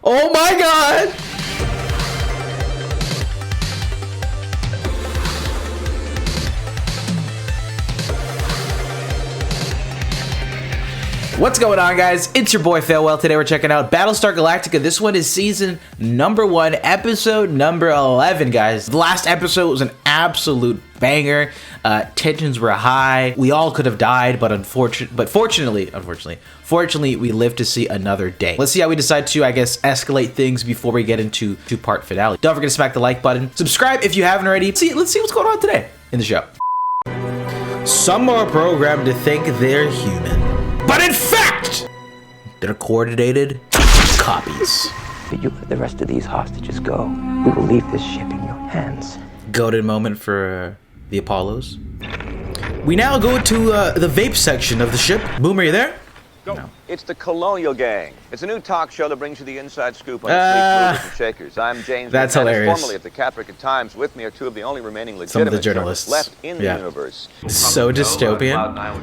Oh my god! What's going on, guys? It's your boy FailWhale. Today we're checking out Battlestar Galactica. This one is season number 1, episode number 11, guys. The last episode was an absolute banger. Tensions were high. We all could have died, but fortunately, we lived to see another day. Let's see how we decide to, I guess, escalate things before we get into two-part finale. Don't forget to smack the like button. Subscribe if you haven't already. Let's see what's going on today in the show. Some are programmed to think they're human, but in fact, they're coordinated copies. If you let the rest of these hostages go, we will leave this ship in your hands. Goated moment for the Apollos. We now go to the vape section of the ship. Boom, are you there? Go. No. It's the Colonial Gang. It's a new talk show that brings you the inside scoop on sleep movers and shakers. I'm James. That's hilarious. Formerly at the Caprica Times. With me are two of the only remaining legitimate journalists left in the universe. So dystopian.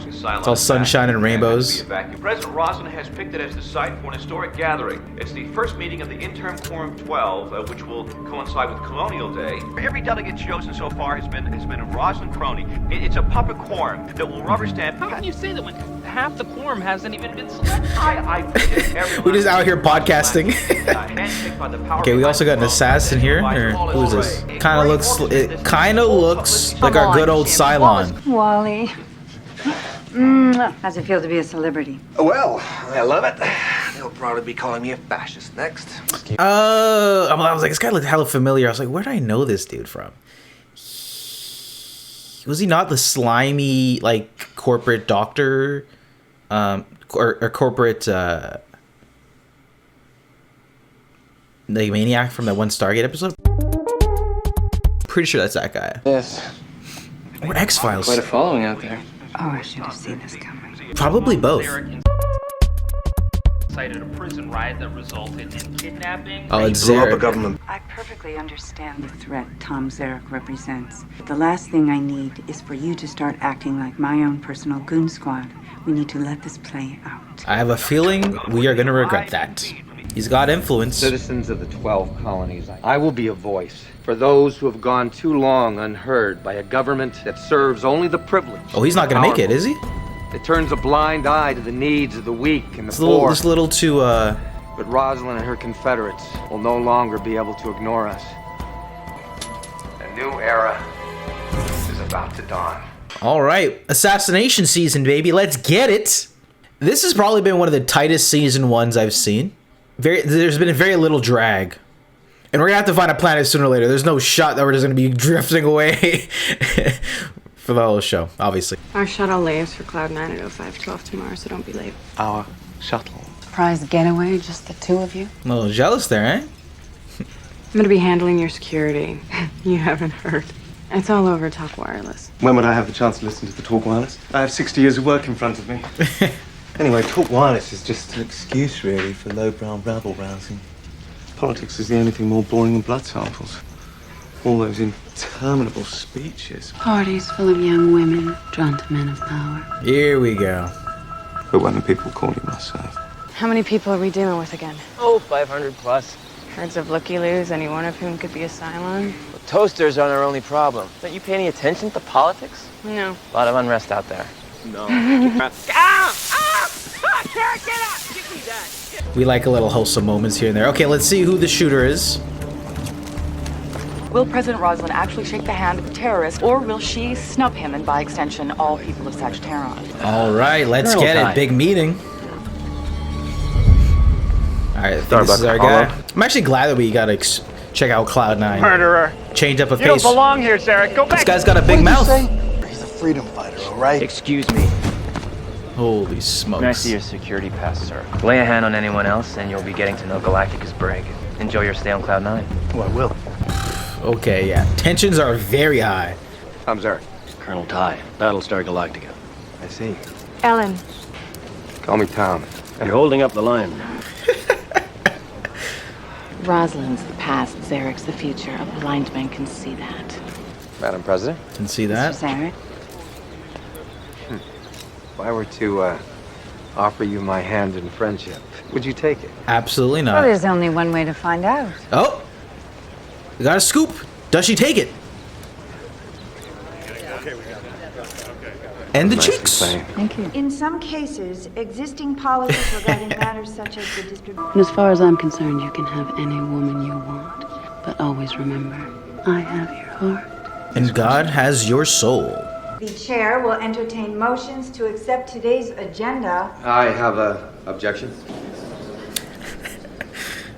It's all sunshine and rainbows. President Roslin has picked it as the site for an historic gathering. It's the first meeting of the interim Quorum 12, which will coincide with Colonial Day. Every delegate chosen so far has been a Roslin crony. It's a puppet quorum that will rubber stamp. How can you say that when half the quorum hasn't even been selected? We're just out here podcasting. Okay, we also got an assassin here. Or who is this? It kind of looks like our good old Cylon. Wally. How's it feel to be a celebrity? Well, I love it. They'll probably be calling me a fascist next. I was like, this guy looked hella familiar. I was like, where do I know this dude from? Was he not the slimy, like, corporate doctor? Or corporate the maniac from that one Stargate episode? Pretty sure that's that guy. Yes. Or X-Files. Quite a following out there. Oh, I should have seen this coming. Probably both. Cited a prison riot that resulted in kidnapping. Oh, it's Zarek. Government. I perfectly understand the threat Tom Zarek represents. But the last thing I need is for you to start acting like my own personal goon squad. We need to let this play out. I have a feeling we are going to regret that. He's got influence. Citizens of the 12 colonies, I will be a voice for those who have gone too long unheard by a government that serves only the privileged. Oh, he's not going to make it, is he? It turns a blind eye to the needs of the weak and the poor. This little too, But Roslin and her Confederates will no longer be able to ignore us. A new era is about to dawn. All right, assassination season, baby. Let's get it. This has probably been one of the tightest season 1s I've seen. There's been very little drag. And we're going to have to find a planet sooner or later. There's no shot that we're just going to be drifting away for the whole show, obviously. Our shuttle leaves for Cloud 9 at 05:12 tomorrow, so don't be late. Our shuttle. Surprise getaway, just the two of you? I'm a little jealous there, eh? I'm gonna be handling your security. You haven't heard. It's all over Talk Wireless. When would I have the chance to listen to the Talk Wireless? I have 60 years of work in front of me. Anyway, Talk Wireless is just an excuse, really, for low-brow rabble-rousing. Politics is the only thing more boring than blood samples. All those interminable speeches. Parties full of young women drawn to men of power. Here we go. But when the people call you myself. How many people are we dealing with again? Oh, 500 plus. Herds of looky-loos, any one of whom could be a Cylon? Well, toasters aren't our only problem. Don't you pay any attention to politics? No. A lot of unrest out there. No. We like a little wholesome moments here and there. Okay, let's see who the shooter is. Will President Roslin actually shake the hand of a terrorist, or will she snub him and, by extension, all people of Sagittarian? All right, let's get it. Big meeting. All right, I think this is our guy. I'm actually glad that we got to check out Cloud 9. Murderer. Change up a You don't pace. belong here, Zarek. Go back. This guy's got a big mouth. He's a freedom fighter, all right? Excuse me. Holy smokes. Can I see your security pass, sir? Lay a hand on anyone else, and you'll be getting to know Galactica's brig. Enjoy your stay on Cloud 9. Oh, I will. Okay, yeah. Tensions are very high. I'm Zarek. Colonel Ty, Battlestar Galactica. I see. Ellen. Call me Tom. You're holding up the line. Roslin's the past, Zarek's the future. A blind man can see that. Madam President? Can see that. Mr. Zarek? If I were to offer you my hand in friendship, Would you take it? Absolutely Well, not. there's only one way to find out. Oh, we got a scoop. Does she take it? And the cheeks. Thank you. In some cases, existing policies regarding matters such as the distribution. And as far as I'm concerned, you can have any woman you want. But always remember, I have your heart. And God has your soul. The chair will entertain motions to accept today's agenda. I have a objection.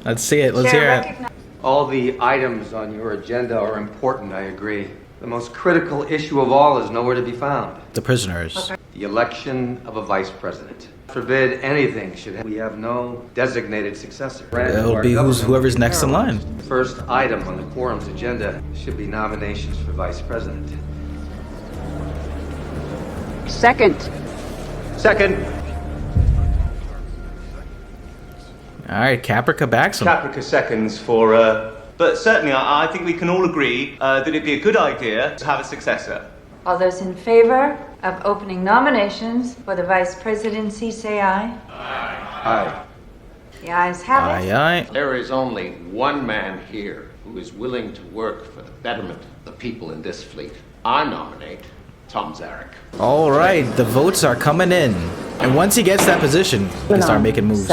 Let's see it. Let's hear it. All the items on your agenda are important, I agree. The most critical issue of all is nowhere to be found. The prisoners. The election of a vice president. Forbid anything should we have no designated successor. It'll be whoever's next in line. First item on the quorum's agenda should be nominations for vice president. Second. Second. All right, Caprica backs him. Caprica seconds for, but certainly I think we can all agree that it'd be a good idea to have a successor. All those in favor of opening nominations for the vice presidency, say aye. Aye. The ayes have it. Aye, aye. There is only one man here who is willing to work for the betterment of the people in this fleet. I nominate Tom Zarek. All right, the votes are coming in. And once he gets that position, he can start making moves.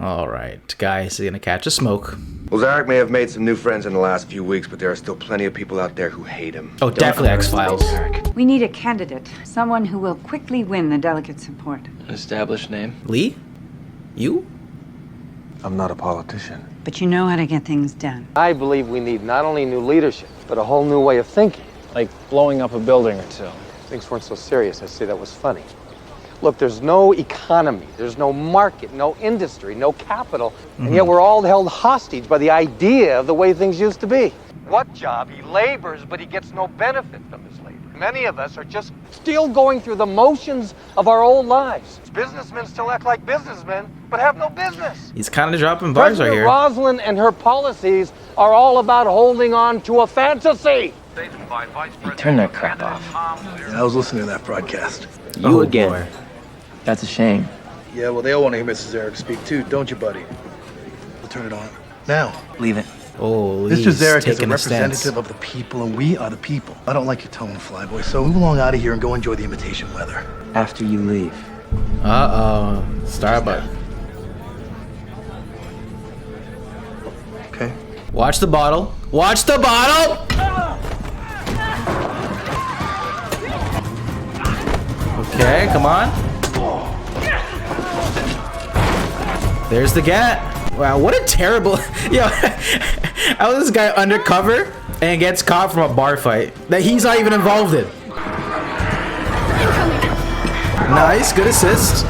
All right, guys, he's gonna catch a smoke. Well, Zarek may have made some new friends in the last few weeks, but there are still plenty of people out there who hate him. Oh, definitely X-Files. We need a candidate, someone who will quickly win the delicate support. An established name? Lee? You? I'm not a politician. But you know how to get things done. I believe we need not only new leadership, but a whole new way of thinking. Like blowing up a building or two. Things weren't so serious, I'd say that was funny. Look, there's no economy, there's no market, no industry, no capital, and yet we're all held hostage by the idea of the way things used to be. What job? He labors, but he gets no benefit from his labor. Many of us are just still going through the motions of our old lives. Businessmen still act like businessmen, but have no business. He's kind of dropping bars right here. Roslin and her policies are all about holding on to a fantasy. Hey, turn that crap off. I was listening to that broadcast. You again. Boy. That's a shame. Yeah, well, they all want to hear Mrs. Zarek speak too, don't you, buddy? We'll turn it on. Now. Leave it. Oh, Mr. Zarek is a taking representative of the people, and we are the people. I don't like your tone, Flyboy, so move along out of here and go enjoy the invitation weather. After you leave. Uh-oh. Starbucks. Okay. Watch the bottle. Watch the bottle! Okay, come on. There's the gat. Wow, what a terrible... Yo, how is this guy undercover and gets caught from a bar fight that he's not even involved in? Nice, good assist.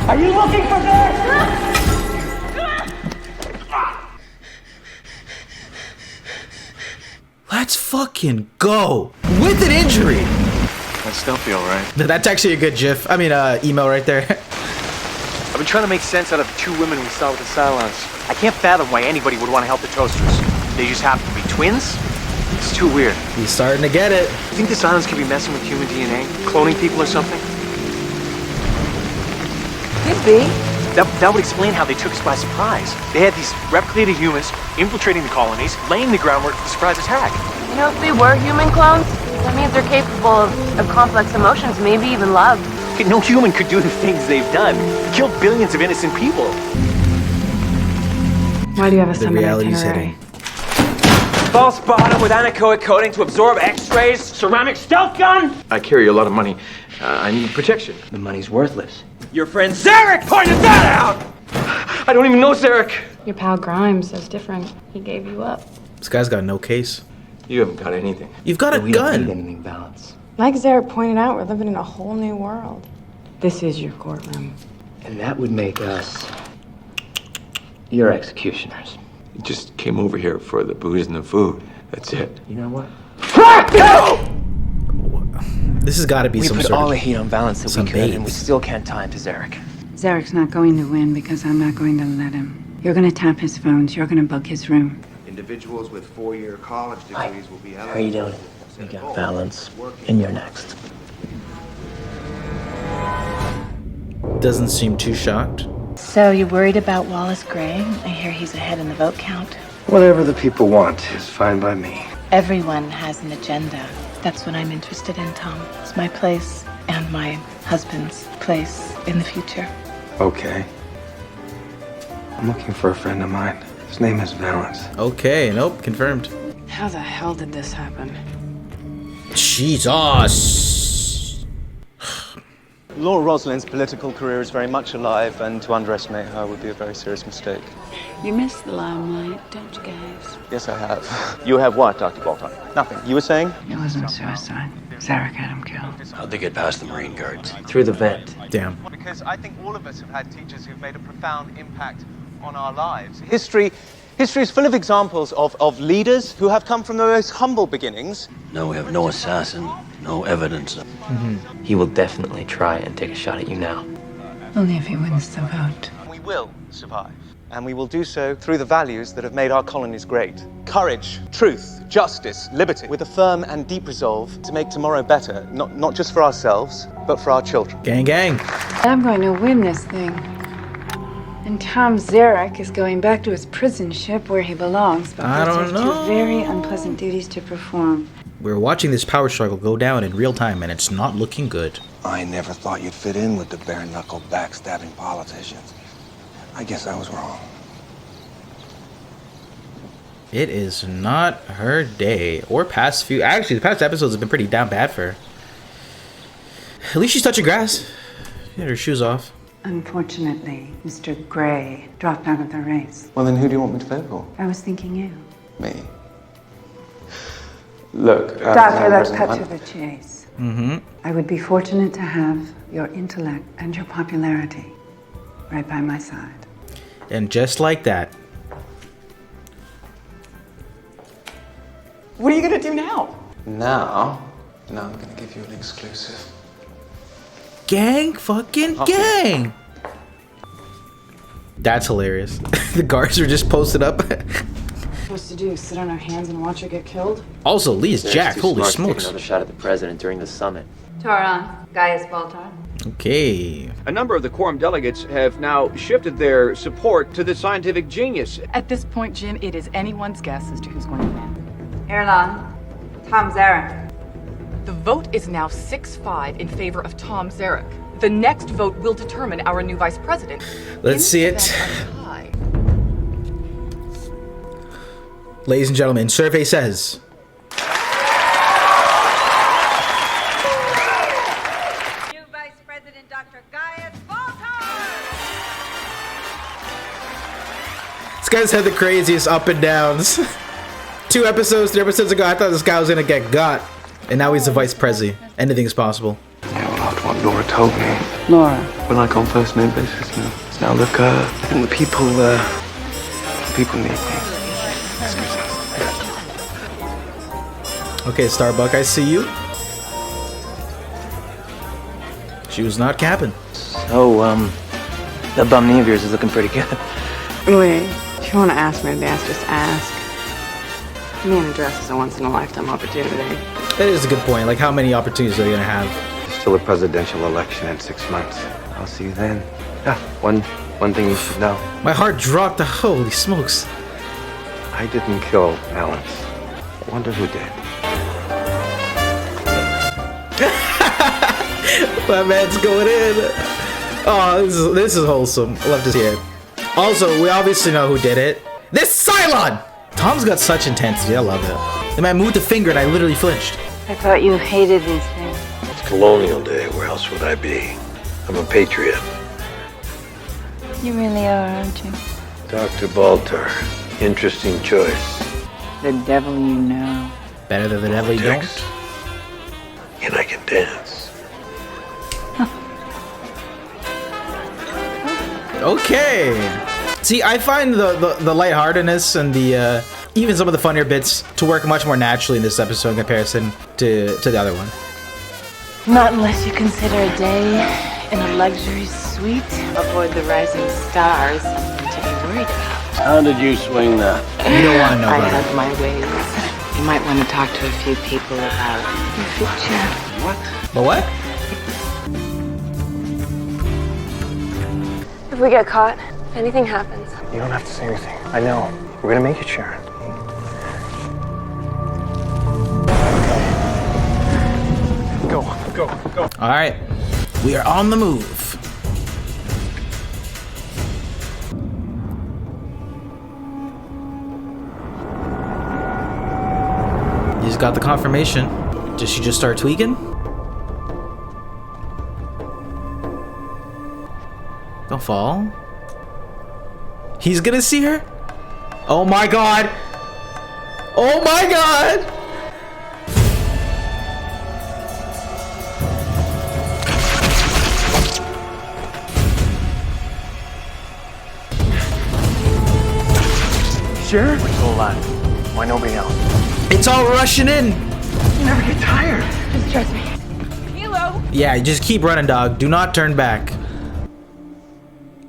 Are you looking for this? Let's fucking go. With an injury. That still feel right. That's actually a good gif. I mean, email right there. I've been trying to make sense out of the two women we saw with the Cylons. I can't fathom why anybody would want to help the Toasters. They just happen to be twins? It's too weird. He's starting to get it. You think the Cylons could be messing with human DNA? Cloning people or something? Could be. That would explain how they took us by surprise. They had these replicated humans infiltrating the colonies, laying the groundwork for the surprise attack. You know, if they were human clones, that means they're capable of complex emotions, maybe even love. No human could do the things they've done. Killed billions of innocent people. Why do you have a The summon reality's itinerary? hitting. False bottom with anechoic coating to absorb X-rays. Ceramic stealth gun. I carry a lot of money. I need protection. The money's worthless. Your friend Zarek pointed that out! I don't even know Zarek. Your pal Grimes says different. He gave you up. This guy's got no case. You haven't got anything. You've got a We gun. don't need anything balanced. Like Zarek pointed out, we're living in a whole new world. This is your courtroom. And that would make us your executioners. You just came over here for the booze and the food. That's it. You know what? Fuck you! This has got to be We some put sort all of the heat on balance that some we could, and we bait. still can't tie him to Zarek. Zarek's not going to win because I'm not going to let him. You're going to tap his phones. You're going to bug his room. Individuals with 4-year college degrees will be eligible. How are you doing? We got balance, and you're next. doesn't seem too shocked. So you're worried about Wallace Gray? I hear he's ahead in the vote count. Whatever the people want is fine by me. Everyone has an agenda. That's what I'm interested in, Tom. It's my place and my husband's place in the future. Okay. I'm looking for a friend of mine. His name is Valance. Okay, nope, confirmed. How the hell did this happen? Jesus! Laura Roslin's political career is very much alive, and to underestimate her would be a very serious mistake. You miss the limelight, don't you guys? Yes, I have. You have what, Dr. Bolton? Nothing. You were saying? It wasn't suicide. Zarek had him killed. How'd they get past the Marine Guards? Through the vent. Damn. Because I think all of us have had teachers who've made a profound impact on our lives. History is full of examples of leaders who have come from the most humble beginnings. No, we have no assassin, no evidence. He will definitely try and take a shot at you now. Only if he wins the vote. We will survive. And we will do so through the values that have made our colonies great. Courage, truth, justice, liberty. With a firm and deep resolve to make tomorrow better, not just for ourselves, but for our children. Gang, gang. I'm going to win this thing. And Tom Zarek is going back to his prison ship where he belongs. But I don't there's know. 2 very unpleasant duties to perform. We're watching this power struggle go down in real time, and it's not looking good. I never thought you'd fit in with the bare-knuckle backstabbing politicians. I guess I was wrong. It is not her day. Or past few... Actually, the past episodes have been pretty down bad for her. At least she's touching grass. She had her shoes off. Unfortunately, Mr. Gray dropped out of the race. Well, then who do you want me to vote for? I was thinking you. Me. Look, Doctor, let's cut to the chase. Mm-hmm. I would be fortunate to have your intellect and your popularity right by my side. And just like that. What are you gonna do now? Now I'm gonna give you an exclusive. Gang fucking gang! That's hilarious. The guards are just posted up. Supposed to do? Sit on our hands and watch her get killed? Also, Lee is jacked. Holy Take smokes. another shot at the president during the summit. Toron, Gaius Baltar. Okay. A number of the quorum delegates have now shifted their support to the scientific genius. At this point, Jim, it is anyone's guess as to who's going to win. Erlon, Tom Zarek. The vote is now 6-5 in favor of Tom Zarek. The next vote will determine our new vice president. Let's see it. Ladies and gentlemen, survey says... New Vice President Dr. Gaius Baltar. This guy's had the craziest up and downs. 3 episodes ago, I thought this guy was gonna get got. And now he's the vice president. Anything's possible. Yeah, well, after what Laura told me. Laura. We're like on first name basis now. Now look, I think the people need me. Excuse us. Okay, Starbuck, I see you. She was not capping. So, the bum knee of yours is looking pretty good. Lee, if you want to ask me to dance, just ask. Being a dress is a once-in-a-lifetime opportunity. That is a good point. Like, how many opportunities are you gonna have? There's still a presidential election in 6 months. I'll see you then. Yeah, one thing you should know. My heart dropped. Holy smokes. I didn't kill Valance. I wonder who did. My man's going in. Oh, this is wholesome. I love to see it. Also, we obviously know who did it. This Cylon! Tom's got such intensity. I love it. The man moved the finger and I literally flinched. I thought you hated these things. It's Colonial Day. Where else would I be? I'm a patriot. You really are, aren't you? Dr. Baltar. Interesting choice. The devil you know. Better than the devil you don't. And I can dance. Okay. See, I find the lightheartedness and the even some of the funnier bits to work much more naturally in this episode in comparison to the other one. Not unless you consider a day in a luxury suite aboard the Rising Stars something to be worried about. How did you swing that? You don't want to know I about have my ways. You might want to talk to a few people about your future. What? But what? if we get caught? If anything happens. You don't have to say anything. I know. We're gonna make it, Sharon. Go. All right, we are on the move. He's got the confirmation. Does she just start tweaking? Don't fall. He's gonna see her? Oh my god! Oh my god! Sure? We're still alive. Why nobody else? It's all rushing in! You never get tired. Just trust me. Helo! Yeah, just keep running, dog. Do not turn back.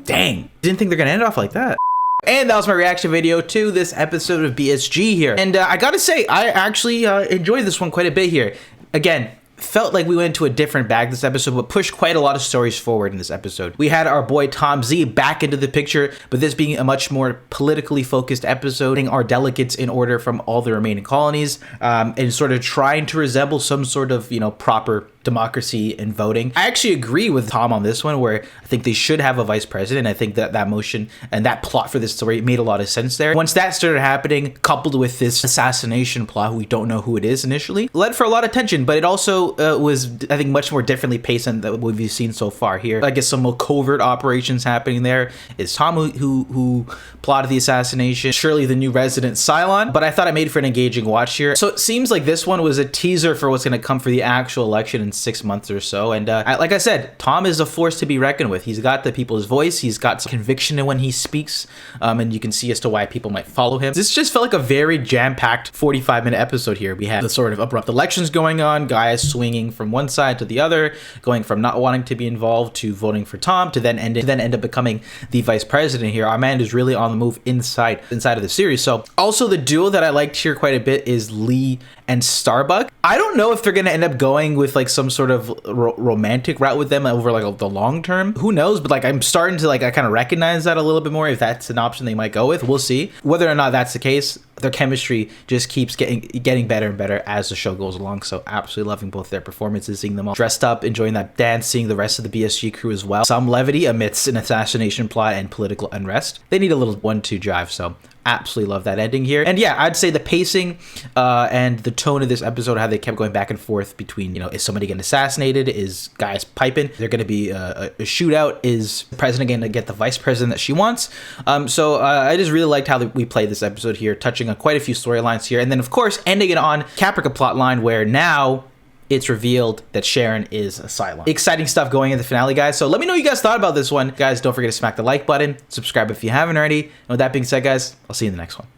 Dang. Didn't think they're gonna end off like that. And that was my reaction video to this episode of BSG here. And I gotta say, I actually enjoyed this one quite a bit here. Again, felt like we went into a different bag this episode, but pushed quite a lot of stories forward in this episode. We had our boy Tom Z back into the picture, but this being a much more politically focused episode, getting our delegates in order from all the remaining colonies, and sort of trying to resemble some sort of, you know, proper democracy and voting. I actually agree with Tom on this one, where I think they should have a vice president. I think that that motion and that plot for this story made a lot of sense there. Once that started happening, coupled with this assassination plot, we don't know who it is initially, led for a lot of tension, but it also was, I think, much more differently paced than what we've seen so far here. I guess some more covert operations happening there. Is Tom who plotted the assassination, Shirley the new resident Cylon, but I thought it made for an engaging watch here. So it seems like this one was a teaser for what's going to come for the actual election in 6 months or so. And like I said, Tom is a force to be reckoned with. He's got the people's voice. He's got some conviction in when he speaks, and you can see as to why people might follow him. This just felt like a very jam-packed 45-minute episode here. We had the sort of abrupt elections going on, guys swinging from one side to the other, going from not wanting to be involved to voting for Tom to then end up becoming the vice president here. Our man is really on the move inside of the series. So also the duo that I liked here quite a bit is Lee and Starbuck. I don't know if they're gonna end up going with like some sort of romantic route with them over like the long term. Who knows? But like I'm starting to like I kind of recognize that a little bit more. If that's an option they might go with, we'll see. Whether or not that's the case, their chemistry just keeps getting better and better as the show goes along. So absolutely loving both their performances, seeing them all dressed up, enjoying that dance, seeing the rest of the BSG crew as well. Some levity amidst an assassination plot and political unrest. They need a little 1-2 jive. So absolutely love that ending here. And yeah, I'd say the pacing and the tone of this episode, how they kept going back and forth between, you know, is somebody getting assassinated? Is guys piping? They're going to be a shootout? Is the president going to get the vice president that she wants? So I just really liked how we played this episode here, touching on quite a few storylines here. And then, of course, ending it on Caprica plotline, where now it's revealed that Sharon is a Cylon. Exciting stuff going in the finale, guys. So let me know what you guys thought about this one. Guys, don't forget to smack the like button, subscribe if you haven't already. And with that being said, guys, I'll see you in the next one.